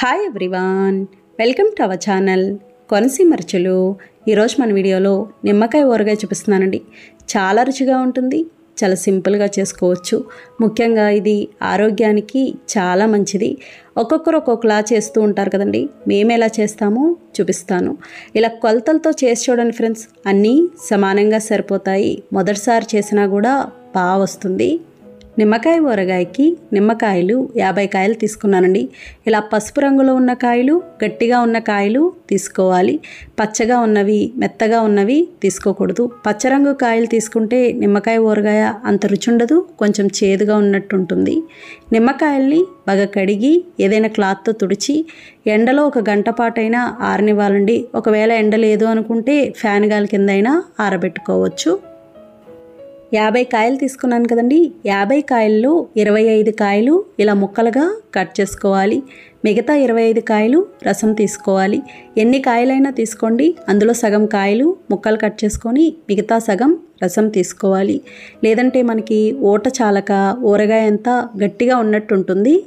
Hi everyone, welcome to our channel Konaseema రుచులు. ఈరోజు మన వీడియోలో నిమ్మకాయ ఊరగాయ చూపిస్తున్నానండి. చాలా రుచిగా ఉంటుంది, చాలా సింపుల్గా చేసుకోవచ్చు. ముఖ్యంగా ఇది ఆరోగ్యానికి చాలా మంచిది. ఒక్కొక్కరు ఒక్కొక్కలా చేస్తూ ఉంటారు కదండి. మేము ఎలా చేస్తామో చూపిస్తాను. ఇలా కొలతలతో చేసి చూడండి ఫ్రెండ్స్, అన్నీ సమానంగా సరిపోతాయి. మొదటిసారి చేసినా కూడా బాగా వస్తుంది. నిమ్మకాయ ఊరగాయకి నిమ్మకాయలు 50 కాయలు తీసుకున్నానండి. ఇలా పసుపు రంగులో ఉన్న కాయలు, గట్టిగా ఉన్న కాయలు తీసుకోవాలి. పచ్చగా ఉన్నవి, మెత్తగా ఉన్నవి తీసుకోకూడదు. పచ్చరంగు కాయలు తీసుకుంటే నిమ్మకాయ ఊరగాయ అంత రుచి ఉండదు, కొంచెం చేదుగా ఉన్నట్టు ఉంటుంది. నిమ్మకాయల్ని బాగా కడిగి ఏదైనా క్లాత్తో తుడిచి ఎండలో 1 గంట పాటైనా ఆరనివ్వాలండి. ఒకవేళ ఎండ లేదు అనుకుంటే ఫ్యాన్ గాలి కింద అయినా ఆరబెట్టుకోవచ్చు. 50 కాయలు తీసుకున్నాను కదండి. 50 కాయల్లో 25 కాయలు ఇలా ముక్కలుగా కట్ చేసుకోవాలి. మిగతా 25 కాయలు రసం తీసుకోవాలి. ఎన్ని కాయలైనా తీసుకోండి, అందులో సగం కాయలు ముక్కలు కట్ చేసుకొని మిగతా సగం రసం తీసుకోవాలి. లేదంటే మనకి ఊట చాలక ఊరగాయ అంతా గట్టిగా ఉన్నట్టు ఉంటుంది.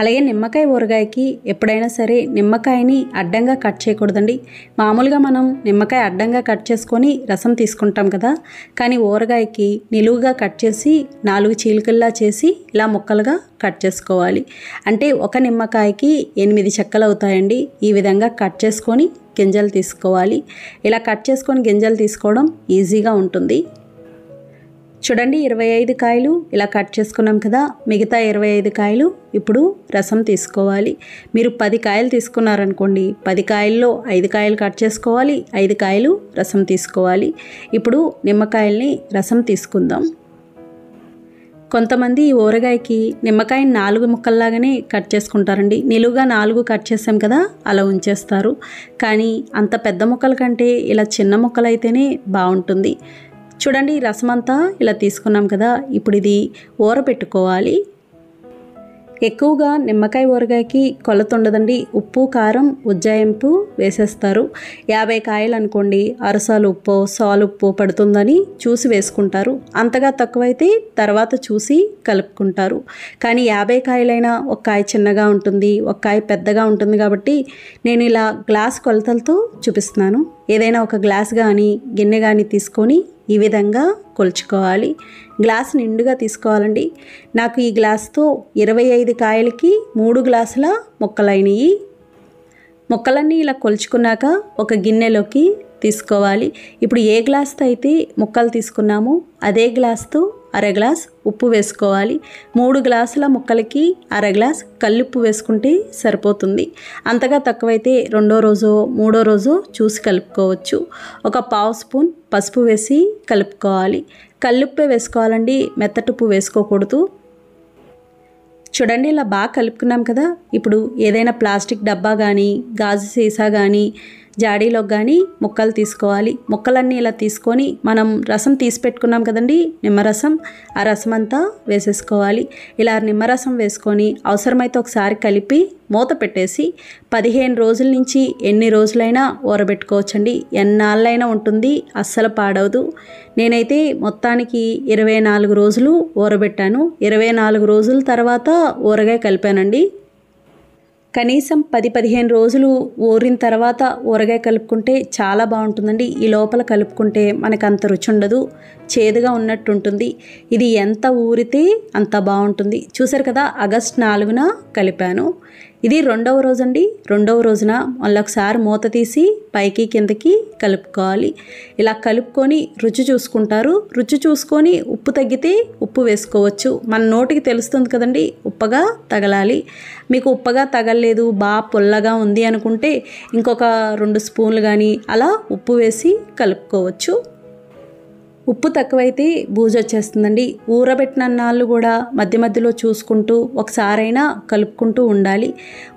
అలాగే నిమ్మకాయ ఊరగాయకి ఎప్పుడైనా సరే నిమ్మకాయని అడ్డంగా కట్ చేయకూడదండి. మామూలుగా మనం నిమ్మకాయ అడ్డంగా కట్ చేసుకొని రసం తీసుకుంటాం కదా, కానీ ఊరగాయకి నిలువుగా కట్ చేసి 4 చీలికల్లా చేసి ఇలా ముక్కలుగా కట్ చేసుకోవాలి. అంటే ఒక నిమ్మకాయకి 8 చెక్కలు అవుతాయండి. ఈ విధంగా కట్ చేసుకొని గింజలు తీసుకోవాలి. ఇలా కట్ చేసుకొని గింజలు తీసుకోవడం ఈజీగా ఉంటుంది. చూడండి, 25 కాయలు ఇలా కట్ చేసుకున్నాం కదా. మిగతా 25 కాయలు ఇప్పుడు రసం తీసుకోవాలి. మీరు 10 కాయలు తీసుకున్నారనుకోండి, 10 కాయల్లో 5 కాయలు కట్ చేసుకోవాలి, 5 కాయలు రసం తీసుకోవాలి. ఇప్పుడు నిమ్మకాయల్ని రసం తీసుకుందాం. కొంతమంది ఈ ఊరగాయకి నిమ్మకాయని 4 ముక్కల్లాగానే కట్ చేసుకుంటారండి. నిలువుగా 4 కట్ చేసాం కదా, అలా ఉంచేస్తారు. కానీ అంత పెద్ద ముక్కల కంటే ఇలా చిన్న ముక్కలు అయితేనే బాగుంటుంది. చూడండి, ఈ రసం అంతా ఇలా తీసుకున్నాం కదా. ఇప్పుడు ఇది ఊరబెట్టుకోవాలి. ఎక్కువగా నిమ్మకాయ ఊరగాయకి కొలత ఉండదండి. ఉప్పు, కారం, ఉజ్జాయింపు వేసేస్తారు. 50 కాయలు అనుకోండి, అరసాలు ఉప్పు, సాలు ఉప్పు పడుతుందని చూసి వేసుకుంటారు. అంతగా తక్కువైతే తర్వాత చూసి కలుపుకుంటారు. కానీ 50 కాయలైనా ఒక కాయ చిన్నగా ఉంటుంది, ఒక కాయ పెద్దగా ఉంటుంది. కాబట్టి నేను ఇలా గ్లాస్ కొలతలతో చూపిస్తున్నాను. ఏదైనా ఒక గ్లాస్ కానీ గిన్నె కానీ తీసుకొని ఈ విధంగా కొలుచుకోవాలి. గ్లాస్ నిండుగా తీసుకోవాలండి. నాకు ఈ గ్లాస్తో 25 కాయలకి 3 గ్లాసుల ముక్కలైనవి. ముక్కలన్నీ ఇలా కొలుచుకున్నాక ఒక గిన్నెలోకి తీసుకోవాలి. ఇప్పుడు ఏ గ్లాస్తో అయితే ముక్కలు తీసుకున్నామో అదే గ్లాస్తో 1/2 గ్లాస్ ఉప్పు వేసుకోవాలి. 3 గ్లాసుల ముక్కలకి 1/2 గ్లాస్ కల్లుప్పు వేసుకుంటే సరిపోతుంది. అంతగా తక్కువైతే 2వ రోజో 3వ రోజో చూసి కలుపుకోవచ్చు. ఒక 1/2 స్పూన్ పసుపు వేసి కలుపుకోవాలి. కల్లుప్పే వేసుకోవాలండి, మెత్తటుప్పు వేసుకోకూడదు. చూడండి, ఇలా బాగా కలుపుకున్నాం కదా. ఇప్పుడు ఏదైనా ప్లాస్టిక్ డబ్బా కానీ గాజు సీసా కానీ జాడీలోకి కానీ ముక్కలు తీసుకోవాలి. ముక్కలన్నీ ఇలా తీసుకొని మనం రసం తీసి పెట్టుకున్నాం కదండి, నిమ్మరసం, ఆ రసం అంతా వేసేసుకోవాలి. ఇలా నిమ్మరసం వేసుకొని అవసరమైతే ఒకసారి కలిపి మూత పెట్టేసి 15 రోజుల నుంచి ఎన్ని రోజులైనా ఊరబెట్టుకోవచ్చండి. ఎన్నాళ్ళైనా ఉంటుంది, అస్సలు పాడవదు. నేనైతే మొత్తానికి 24 రోజులు ఊరబెట్టాను. 24 రోజుల తర్వాత ఊరగాయ కలిపానండి. కనీసం 10-15 రోజులు ఊరిన తర్వాత ఊరగాయ కలుపుకుంటే చాలా బాగుంటుందండి. ఈ లోపల కలుపుకుంటే మనకు అంత రుచి ఉండదు, చేదుగా ఉన్నట్టు ఉంటుంది. ఇది ఎంత ఊరితే అంత బాగుంటుంది. చూసారు కదా, ఆగస్టు 4న కలిపాను. ఇది 2వ రోజు అండి. 2వ రోజున మళ్ళీ ఒకసారి మూత తీసి పైకి కిందకి కలుపుకోవాలి. ఇలా కలుపుకొని రుచి చూసుకుంటారు. రుచి చూసుకొని ఉప్పు తగ్గితే ఉప్పు వేసుకోవచ్చు. మన నోటికి తెలుస్తుంది కదండి, ఉప్పగా తగలాలి. మీకు ఉప్పగా తగలలేదు, బాగా పుల్లగా ఉంది అనుకుంటే ఇంకొక 2 స్పూన్లు కానీ అలా ఉప్పు వేసి కలుపుకోవచ్చు. ఉప్పు తక్కువైతే బూజు వచ్చేస్తుందండి. ఊరబెట్టిన నాళ్ళు కూడా మధ్య మధ్యలో చూసుకుంటూ ఒకసారైనా కలుపుకుంటూ ఉండాలి.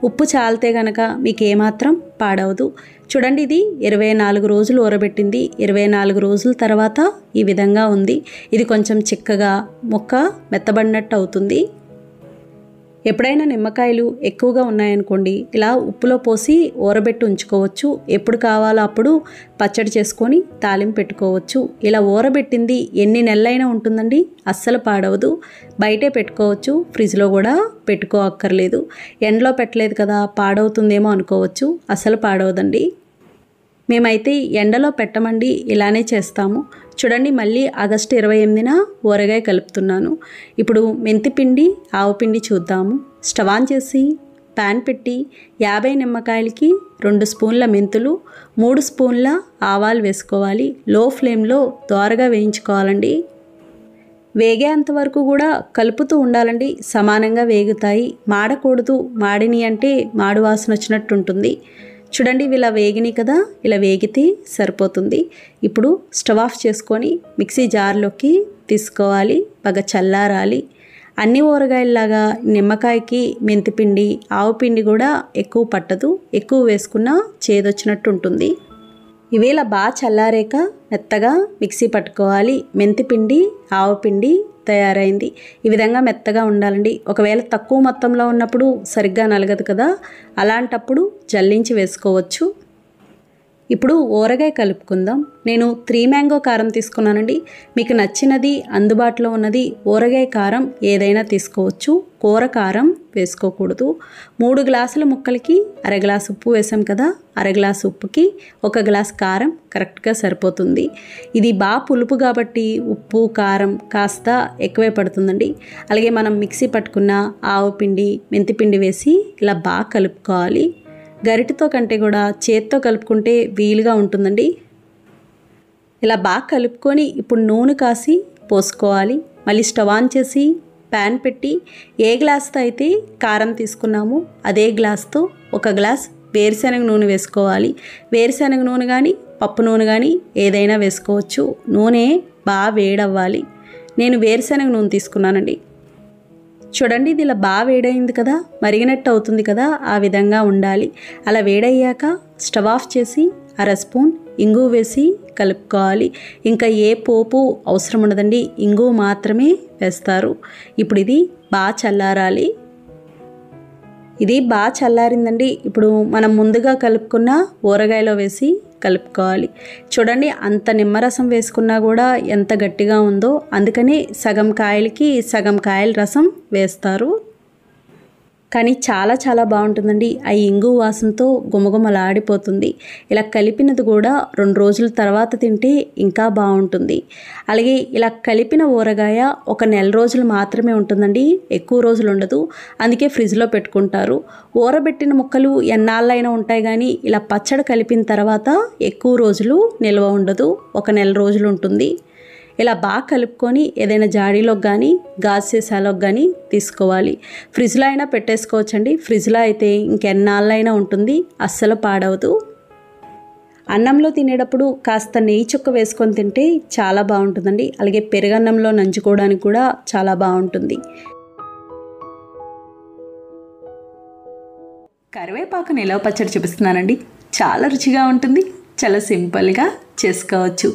ఉప్పు చాలితే గనక మీకు ఏమాత్రం పాడవదు. చూడండి, ఇది 24 రోజులు ఊరబెట్టింది. 24 రోజుల తర్వాత ఈ విధంగా ఉంది. ఇది కొంచెం చిక్కగా ముక్క మెత్తబడినట్టు అవుతుంది. ఎప్పుడైనా నిమ్మకాయలు ఎక్కువగా ఉన్నాయనుకోండి, ఇలా ఉప్పులో పోసి ఊరబెట్టి ఉంచుకోవచ్చు. ఎప్పుడు కావాలో అప్పుడు పచ్చడి చేసుకొని తాలింపు పెట్టుకోవచ్చు. ఇలా ఊరబెట్టింది ఎన్ని నెలలైనా ఉంటుందండి, అస్సలు పాడవదు. బయటే పెట్టుకోవచ్చు, ఫ్రిడ్జ్లో కూడా పెట్టుకోక్కర్లేదు. ఎండలో పెట్టలేదు కదా పాడవుతుందేమో అనుకోవచ్చు, అస్సలు పాడవదండి. మేమైతే ఎండలో పెట్టమండి, ఇలానే చేస్తాము. చూడండి, మళ్ళీ ఆగస్టు 28న ఊరగాయ కలుపుతున్నాను. ఇప్పుడు మెంతిపిండి ఆవపిండి చూద్దాము. స్టవ్ ఆన్ చేసి ప్యాన్ పెట్టి 50 నిమ్మకాయలకి 2 స్పూన్ల మెంతులు, 3 స్పూన్ల ఆవాలు వేసుకోవాలి. లో ఫ్లేమ్లో దోరగా వేయించుకోవాలండి. వేగేంత వరకు కూడా కలుపుతూ ఉండాలండి, సమానంగా వేగుతాయి. మాడకూడదు, మాడిని అంటే మాడు వాసన వచ్చినట్టు ఉంటుంది. చూడండి, ఇలా వేగినాయి కదా, ఇలా వేగితే సరిపోతుంది. ఇప్పుడు స్టవ్ ఆఫ్ చేసుకొని మిక్సీ జార్లోకి తీసుకోవాలి, బాగా చల్లారాలి. అన్ని ఊరగాయల్లాగా నిమ్మకాయకి మెంతిపిండి ఆవపిండి కూడా ఎక్కువ పట్టదు, ఎక్కువ వేసుకున్నా చేదొచ్చినట్టు ఉంటుంది. ఇవి ఇలా బాగా చల్లారాక మెత్తగా మిక్సీ పట్టుకోవాలి. మెంతిపిండి ఆవపిండి తయారైంది. ఈ విధంగా మెత్తగా ఉండాలండి. ఒకవేళ తక్కువ మొత్తంలో ఉన్నప్పుడు సరిగ్గా నలగదు కదా, అలాంటప్పుడు జల్లించి వేసుకోవచ్చు. ఇప్పుడు ఊరగాయ కలుపుకుందాం. నేను 3 మ్యాంగో కారం తీసుకున్నానండి. మీకు నచ్చినది అందుబాటులో ఉన్నది ఊరగాయ కారం ఏదైనా తీసుకోవచ్చు. కూర కారం వేసుకోకూడదు. 3 గ్లాసుల ముక్కలకి 1/2 గ్లాసు ఉప్పు వేసాం కదా, 1/2 గ్లాసు ఉప్పుకి 1 గ్లాస్ కారం కరెక్ట్గా సరిపోతుంది. ఇది బాగా పులుపు కాబట్టి ఉప్పు కారం కాస్త ఎక్కువే పడుతుందండి. అలాగే మనం మిక్సీ పట్టుకున్న ఆవపిండి మెంతిపిండి వేసి ఇలా బాగా కలుపుకోవాలి. గరిటెతో కంటే కూడా చేత్తో కలుపుకుంటే వీలుగా ఉంటుందండి. ఇలా బాగా కలుపుకొని ఇప్పుడు నూనె కాసి పోసుకోవాలి. మళ్ళీ స్టవ్ ఆన్ చేసి ప్యాన్ పెట్టి ఏ గ్లాస్తో అయితే కారం తీసుకున్నామో అదే గ్లాస్తో 1 గ్లాస్ వేరుశనగ నూనె వేసుకోవాలి. వేరుశనగ నూనె కానీ పప్పు నూనె కానీ ఏదైనా వేసుకోవచ్చు. నూనె బాగా వేడవ్వాలి. నేను వేరుశనగ నూనె తీసుకున్నానండి. చూడండి, ఇది ఇలా బాగా వేడైంది కదా, మరిగినట్టు అవుతుంది కదా, ఆ విధంగా ఉండాలి. అలా వేడయ్యాక స్టవ్ ఆఫ్ చేసి 1/2 స్పూన్ ఇంగువ వేసి కలుపుకోవాలి. ఇంకా ఏ పోపు అవసరం ఉండదండి, ఇంగువ మాత్రమే వేస్తారు. ఇప్పుడు ఇది బాగా చల్లారాలి. ఇది బాగా చల్లారిందండి. ఇప్పుడు మనం ముందుగా కలుపుకున్న ఊరగాయలో వేసి కలుపుకోవాలి. చూడండి, అంత నిమ్మరసం వేసుకున్నా కూడా ఎంత గట్టిగా ఉందో, అందుకని సగం కాయలకి సగం కాయల రసం వేస్తారు. కానీ చాలా చాలా బాగుంటుందండి. ఆ ఇంగు వాసనతో గుమగుమలాడిపోతుంది. ఇలా కలిపినది కూడా 2 రోజుల తర్వాత తింటే ఇంకా బాగుంటుంది. అలాగే ఇలా కలిపిన ఊరగాయ 1 నెల రోజులు మాత్రమే ఉంటుందండి, ఎక్కువ రోజులు ఉండదు. అందుకే ఫ్రిడ్జ్లో పెట్టుకుంటారు. ఊరబెట్టిన ముక్కలు ఎన్నాళ్ళైనా ఉంటాయి, కానీ ఇలా పచ్చడి కలిపిన తర్వాత ఎక్కువ రోజులు నిల్వ ఉండదు, 1 నెల రోజులు ఉంటుంది. ఇలా బాగా కలుపుకొని ఏదైనా జాడీలోకి కానీ గాజు సీసాలోకి కానీ తీసుకోవాలి. ఫ్రిడ్జ్లో అయినా పెట్టేసుకోవచ్చండి. ఫ్రిడ్జ్లో అయితే ఇంకెన్నాళ్ళైనా ఉంటుంది, అస్సలు పాడవదు. అన్నంలో తినేటప్పుడు కాస్త నెయ్యి చుక్క వేసుకొని తింటే చాలా బాగుంటుందండి. అలాగే పెరుగన్నంలో నంచుకోవడానికి కూడా చాలా బాగుంటుంది. కరివేపాకు నిలవ పచ్చడి చూపిస్తున్నానండి. చాలా రుచిగా ఉంటుంది, చాలా సింపుల్గా చేసుకోవచ్చు.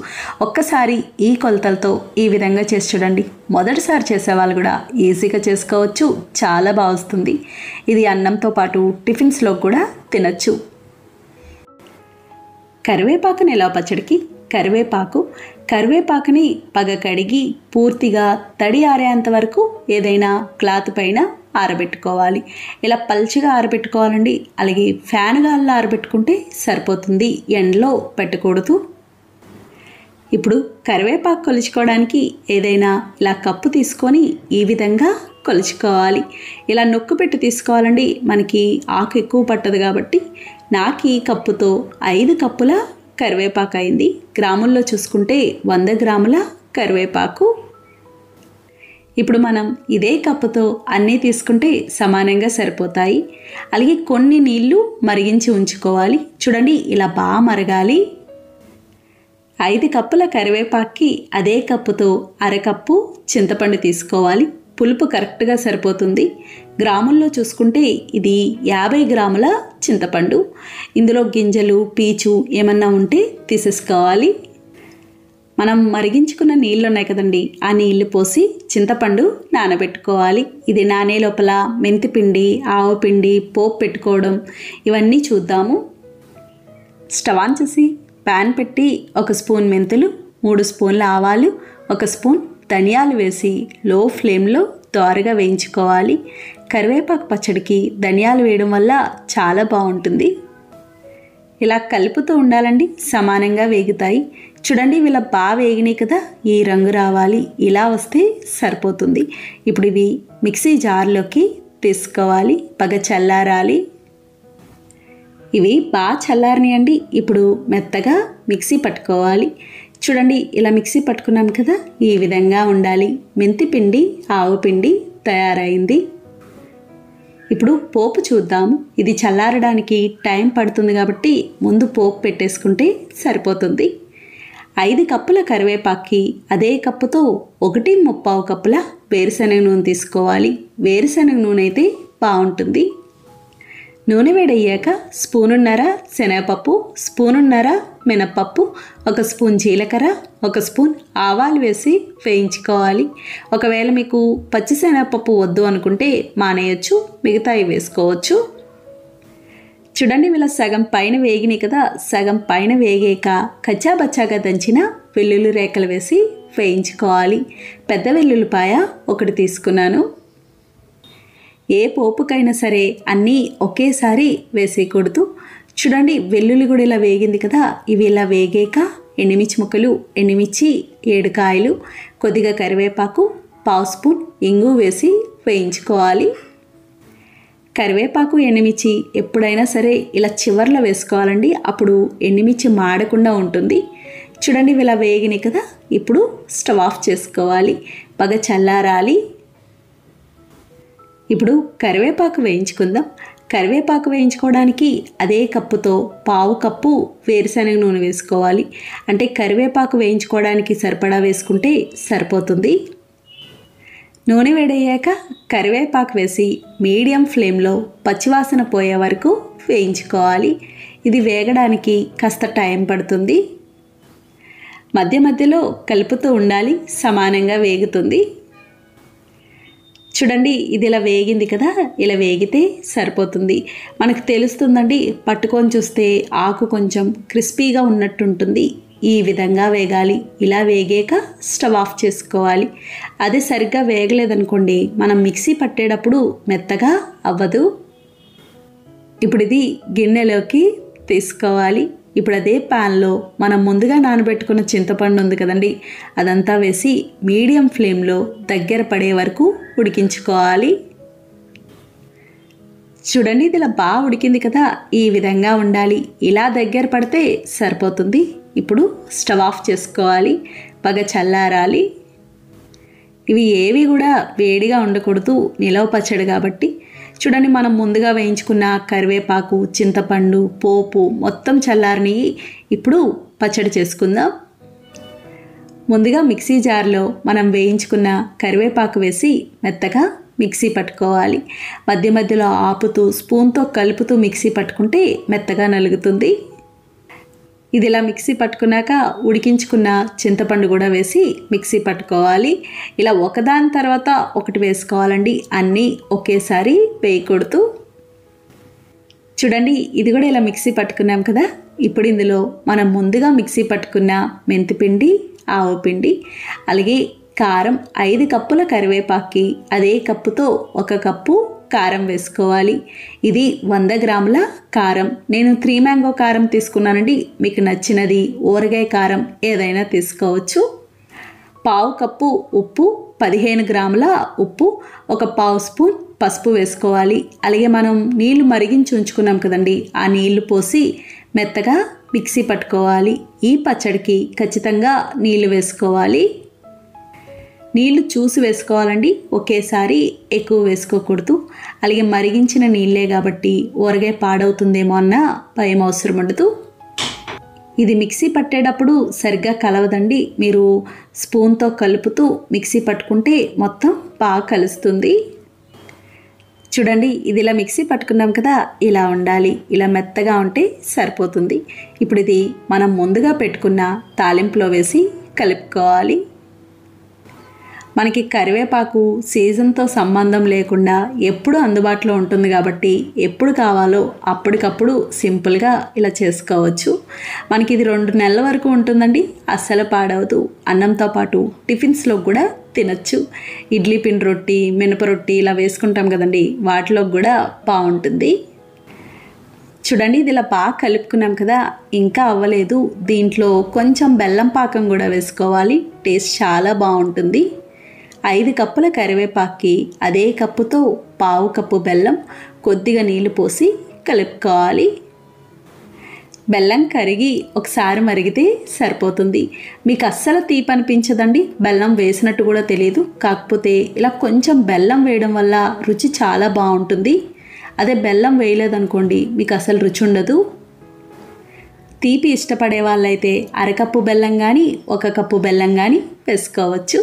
ఒక్కసారి ఈ కొలతలతో ఈ విధంగా చేసి చూడండి. మొదటిసారి చేసేవాళ్ళు కూడా ఈజీగా చేసుకోవచ్చు, చాలా బాగా వస్తుంది. ఇది అన్నంతో పాటు టిఫిన్స్లో కూడా తినచ్చు. కరివేపాకు నిలవ పచ్చడికి కరివేపాకుని పగ కడిగి పూర్తిగా తడి ఆరేంత వరకు ఏదైనా క్లాత్ పైన ఆరబెట్టుకోవాలి. ఇలా పల్చగా ఆరబెట్టుకోవాలండి. అలాగే ఫ్యాన్ గాల్లో ఆరబెట్టుకుంటే సరిపోతుంది, ఎండలో పెట్టకూడదు. ఇప్పుడు కరివేపాకు కొలుచుకోవడానికి ఏదైనా ఇలా కప్పు తీసుకొని ఈ విధంగా కొలుచుకోవాలి. ఇలా నొక్కు పెట్టి తీసుకోవాలండి, మనకి ఆకు ఎక్కువ పట్టదు కాబట్టి. నాకు ఈ కప్పుతో 5 కప్పుల కరివేపాకు అయింది. గ్రాముల్లో చూసుకుంటే 100 గ్రాముల కరివేపాకు. ఇప్పుడు మనం ఇదే కప్పుతో అన్నీ తీసుకుంటే సమానంగా సరిపోతాయి. అలాగే కొన్ని నీళ్లు మరిగించి ఉంచుకోవాలి. చూడండి, ఇలా బాగా మరగాలి. 5 కప్పుల కరివేపాకుకి అదే కప్పుతో 1/2 కప్పు చింతపండు తీసుకోవాలి. పులుపు కరెక్ట్గా సరిపోతుంది. గ్రాముల్లో చూసుకుంటే ఇది 50 గ్రాముల చింతపండు. ఇందులో గింజలు పీచు ఏమన్నా ఉంటే తీసేసుకోవాలి. మనం మరిగించుకున్న నీళ్ళు ఉన్నాయి కదండి, ఆ నీళ్లు పోసి చింతపండు నానబెట్టుకోవాలి. ఇది నానే లోపల మెంతిపిండి, ఆవపిండి, పోపు పెట్టుకోవడం ఇవన్నీ చూద్దాము. స్టవ్ ఆన్ చేసి ప్యాన్ పెట్టి 1 స్పూన్ మెంతులు, 3 స్పూన్ల ఆవాలు, 1 స్పూన్ ధనియాలు వేసి లో ఫ్లేమ్లో దోరగా వేయించుకోవాలి. కరివేపాకు పచ్చడికి ధనియాలు వేయడం వల్ల చాలా బాగుంటుంది. ఇలా కలుపుతూ ఉండాలండి, సమానంగా వేగుతాయి. చూడండి ఇలా బాగా వేగినాయి కదా, ఈ రంగు రావాలి, ఇలా వస్తే సరిపోతుంది. ఇప్పుడు ఇవి మిక్సీ జార్లోకి తీసుకోవాలి, బాగా చల్లారాలి. ఇవి బాగా చల్లారనియండి. ఇప్పుడు మెత్తగా మిక్సీ పట్టుకోవాలి. చూడండి ఇలా మిక్సీ పట్టుకున్నాం కదా, ఈ విధంగా ఉండాలి. మెంతి పిండి, ఆవు పిండి తయారైంది. ఇప్పుడు పోపు చూద్దాము. ఇది చల్లారడానికి టైం పడుతుంది కాబట్టి ముందు పోపు పెట్టేసుకుంటే సరిపోతుంది. 5 కప్పుల కరివేపాకి అదే కప్పుతో 1.25 కప్పుల వేరుశనగ నూనె తీసుకోవాలి. వేరుశనగ నూనె అయితే బాగుంటుంది. నూనె వేడయ్యాక స్పూనున్నర శనగపప్పు, స్పూనున్నర మినప్పప్పు, 1 స్పూన్ జీలకర్ర, 1 స్పూన్ ఆవాలు వేసి వేయించుకోవాలి. ఒకవేళ మీకు పచ్చిశనగపప్పు వద్దు అనుకుంటే మానేయచ్చు, మిగతాయి వేసుకోవచ్చు. చూడండి ఇలా సగం పైన వేగినాయి కదా, సగం పైన వేగాక కచ్చాబచ్చాగా దంచిన వెల్లుల్లి రేకలు వేసి వేయించుకోవాలి. పెద్ద వెల్లుల్లిపాయ 1 తీసుకున్నాను. ఏ పోపుకైనా సరే అన్నీ ఒకేసారి వేసేయకూడదు. చూడండి వెల్లుల్లి కూడా ఇలా వేగింది కదా, ఇవి ఇలా వేగాక ఎండుమిర్చి ముక్కలు, ఎండుమిర్చి 7 కాయలు, కొద్దిగా కరివేపాకు, 1/2 స్పూన్ ఇంగు వేసి వేయించుకోవాలి. కరివేపాకు, ఎండుమిర్చి ఎప్పుడైనా సరే ఇలా చివర్లో వేసుకోవాలండి, అప్పుడు ఎండుమిర్చి మాడకుండా ఉంటుంది. చూడండి ఇలా వేగినాయి కదా, ఇప్పుడు స్టవ్ ఆఫ్ చేసుకోవాలి, బాగా చల్లారాలి. ఇప్పుడు కరివేపాకు వేయించుకుందాం. కరివేపాకు వేయించుకోవడానికి అదే కప్పుతో 1/2 కప్పు వేరుశనగ నూనె వేసుకోవాలి. అంటే కరివేపాకు వేయించుకోవడానికి సరిపడా వేసుకుంటే సరిపోతుంది. నూనె వేడయ్యాక కరివేపాకు వేసి మీడియం ఫ్లేమ్లో పచ్చివాసన పోయే వరకు వేయించుకోవాలి. ఇది వేగడానికి కాస్త టైం పడుతుంది. మధ్య మధ్యలో కలుపుతూ ఉండాలి, సమానంగా వేగుతుంది. చూడండి ఇది ఇలా వేగింది కదా, ఇలా వేగితే సరిపోతుంది. మనకు తెలుస్తుందండి, పట్టుకొని చూస్తే ఆకు కొంచెం క్రిస్పీగా ఉన్నట్టుంటుంది. ఈ విధంగా వేగాలి. ఇలా వేగాక స్టవ్ ఆఫ్ చేసుకోవాలి. అదే సరిగ్గా వేగలేదనుకోండి, మనం మిక్సీ పట్టేటప్పుడు మెత్తగా అవ్వదు. ఇప్పుడు ఇది గిన్నెలోకి తీసుకోవాలి. ఇప్పుడు అదే ప్యాన్లో మనం ముందుగా నానబెట్టుకున్న చింతపండు ఉంది కదండి, అదంతా వేసి మీడియం ఫ్లేమ్లో దగ్గర పడే వరకు ఉడికించుకోవాలి. చూడండి ఇది ఇలా బాగా ఉడికింది కదా, ఈ విధంగా ఉండాలి. ఇలా దగ్గర పడితే సరిపోతుంది. ఇప్పుడు స్టవ్ ఆఫ్ చేసుకోవాలి, బాగా చల్లారాలి. ఇవి ఏవి కూడా వేడిగా ఉండకూడదు, నిలవ పచ్చడి కాబట్టి. చూడండి మనం ముందుగా వేయించుకున్న కరివేపాకు, చింతపండు, పోపు మొత్తం చల్లారని. ఇప్పుడు పచ్చడి చేసుకుందాం. ముందుగా మిక్సీ జార్లో మనం వేయించుకున్న కరివేపాకు వేసి మెత్తగా మిక్సీ పట్టుకోవాలి. మధ్య మధ్యలో ఆపుతూ స్పూన్తో కలుపుతూ మిక్సీ పట్టుకుంటే మెత్తగా నలుగుతుంది. ఇది ఇలా మిక్సీ పట్టుకున్నాక ఉడికించుకున్న చింతపండు కూడా వేసి మిక్సీ పట్టుకోవాలి. ఇలా ఒకదాని తర్వాత ఒకటి వేసుకోవాలండి, అన్నీ ఒకేసారి వేయకూడదు. చూడండి ఇది కూడా ఇలా మిక్సీ పట్టుకున్నాం కదా, ఇప్పుడు ఇందులో మనం ముందుగా మిక్సీ పట్టుకున్న మెంతిపిండి, ఆవపిండి, అలాగే కారం 5 కప్పుల కరివేపాకి అదే కప్పుతో 1 కప్పు కారం వేసుకోవాలి. ఇది 100 గ్రాముల కారం. నేను 3 మ్యాంగో కారం తీసుకున్నానండి, మీకు నచ్చినది ఊరగాయ కారం ఏదైనా తీసుకోవచ్చు. 1/2 కప్పు ఉప్పు, 15 గ్రాముల ఉప్పు, 1/4 స్పూన్ పసుపు వేసుకోవాలి. అలాగే మనం నీళ్లు మరిగించి ఉంచుకున్నాం కదండి, ఆ నీళ్లు పోసి మెత్తగా మిక్సీ పట్టుకోవాలి. ఈ పచ్చడికి ఖచ్చితంగా నీళ్లు వేసుకోవాలి. నీళ్లు చూసి వేసుకోవాలండి, ఒకేసారి ఎక్కువ వేసుకోకూడదు. అలాగే మరిగించిన నీళ్ళే కాబట్టి ఊరగాయ పాడవుతుందేమో అన్న భయం అవసరం ఉండదు. ఇది మిక్సీ పట్టేటప్పుడు సరిగ్గా కలవదండి, మీరు స్పూన్తో కలుపుతూ మిక్సీ పట్టుకుంటే మొత్తం బాగా కలుస్తుంది. చూడండి ఇది ఇలా మిక్సీ పట్టుకున్నాం కదా, ఇలా ఉండాలి. ఇలా మెత్తగా ఉంటే సరిపోతుంది. ఇప్పుడు ఇది మనం ముందుగా పెట్టుకున్న తాలింపులో వేసి కలుపుకోవాలి. మనకి కరివేపాకు సీజన్తో సంబంధం లేకుండా ఎప్పుడు అందుబాటులో ఉంటుంది కాబట్టి ఎప్పుడు కావాలో అప్పటికప్పుడు సింపుల్గా ఇలా చేసుకోవచ్చు. మనకి ఇది 2 నెలల వరకు ఉంటుందండి, అస్సలు పాడవదు. అన్నంతో పాటు టిఫిన్స్లో కూడా తినచ్చు. ఇడ్లీ పిండి రొట్టి, మినప రొట్టి ఇలా వేసుకుంటాం కదండి, వాటిలో కూడా బాగుంటుంది. చూడండి, ఇది ఇలా బాగా కలుపుకున్నాం కదా, ఇంకా అవ్వలేదు. దీంట్లో కొంచెం బెల్లం పాకం కూడా వేసుకోవాలి, టేస్ట్ చాలా బాగుంటుంది. 5 కప్పుల కరివేపాకుకి అదే కప్పుతో 1/2 కప్పు బెల్లం, కొద్దిగా నీళ్లు పోసి కలుపుకోవాలి. బెల్లం కరిగి ఒకసారి మరిగితే సరిపోతుంది. మీకు అస్సలు తీపి అనిపించదండి, బెల్లం వేసినట్టు కూడా తెలియదు. కాకపోతే ఇలా కొంచెం బెల్లం వేయడం వల్ల రుచి చాలా బాగుంటుంది. అదే బెల్లం వేయలేదనుకోండి మీకు అసలు రుచి ఉండదు. తీపి ఇష్టపడే వాళ్ళైతే అరకప్పు బెల్లం కానీ 1 కప్పు బెల్లం కానీ వేసుకోవచ్చు.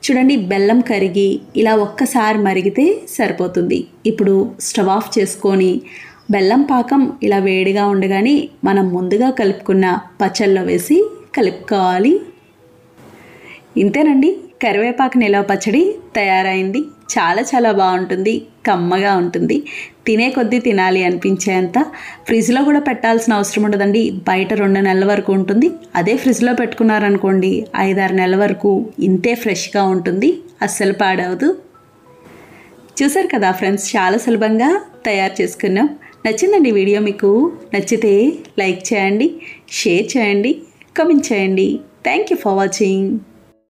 చూడండి, బెల్లం కరిగి ఇలా ఒక్కసారి మరిగితే సరిపోతుంది. ఇప్పుడు స్టవ్ ఆఫ్ చేసుకొని బెల్లం పాకం ఇలా వేడిగా ఉండగానే మనం ముందుగా కలుపుకున్న పచ్చళ్ళలో వేసి కలుపుకోవాలి. ఇంతేనండి, కరివేపాకు నిలవ పచ్చడి తయారైంది. చాలా చాలా బాగుంటుంది, కమ్మగా ఉంటుంది. తినే కొద్దీ తినాలి అనిపించేంత. ఫ్రిడ్జ్లో కూడా పెట్టాల్సిన అవసరం ఉండదండి. బయట 2 నెలల వరకు ఉంటుంది. అదే ఫ్రిడ్జ్లో పెట్టుకున్నారనుకోండి 5-6 నెలల వరకు ఇంతే ఫ్రెష్గా ఉంటుంది, అస్సలు పాడవదు. చూసారు కదా ఫ్రెండ్స్, చాలా సులభంగా తయారు చేసుకున్నాం. నచ్చిందండి వీడియో? మీకు నచ్చితే లైక్ చేయండి, షేర్ చేయండి, కామెంట్ చేయండి. Thank you for watching.